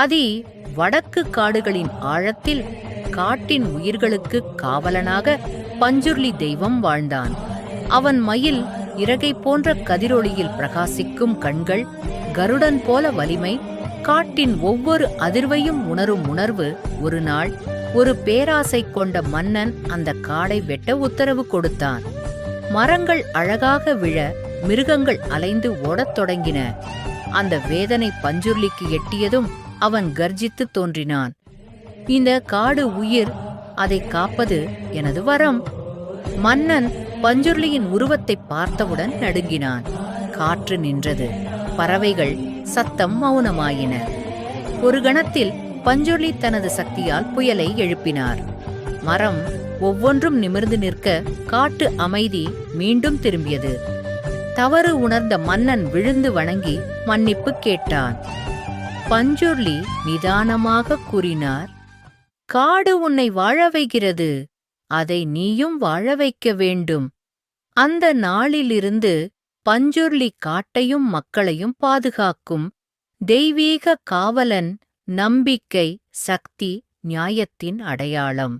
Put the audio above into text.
அதி வடக்கு காடுகளின் ஆழத்தில் காட்டின் உயிர்களுக்கு காவலனாக பஞ்சுர்லி தெய்வம் வாழ்ந்தான். அவன் மயில் இறகை போன்ற கதிரொளியில் பிரகாசிக்கும் கண்கள், கருடன் போல வலிமை, காட்டின் ஒவ்வொரு அதிர்வையும் உணரும் உணர்வு. ஒரு நாள் ஒரு பேராசை கொண்ட மன்னன் அந்த காடை வெட்ட உத்தரவு கொடுத்தான். மரங்கள் அழகாக விழ, மிருகங்கள் அலைந்து ஓடத் தொடங்கின. அந்த வேதனை பஞ்சுர்லிக்கு எட்டியதும் அவன் கர்ஜித்து தோன்றினான். இந்த காடு உயிர், அதை காப்பது எனது வரம். மன்னன் பஞ்சுர்லியின் உருவத்தை பார்த்தவுடன் நடுங்கினான். காற்று நின்றது. பறவைகள் சத்தம் மௌனமாயின. ஒரு கணத்தில் பஞ்சுர்லி தனது சக்தியால் புயலை எழுப்பினார். மரம் ஒவ்வொன்றும் நிமிர்ந்து நிற்க காட்டு அமைதி மீண்டும் திரும்பியது. தவறு உணர்ந்த மன்னன் விழுந்து வணங்கி மன்னிப்பு கேட்டான். பஞ்சுர்லி நிதானமாக கூறினார், காடு உன்னை வாழ வைக்கிறது, அதை நீயும் வாழ வைக்க வேண்டும். அந்த நாளிலிருந்து பஞ்சுர்லி காட்டையும் மக்களையும் பாதுகாக்கும் தெய்வீக காவலன், நம்பிக்கை, சக்தி, நியாயத்தின் அடையாளம்.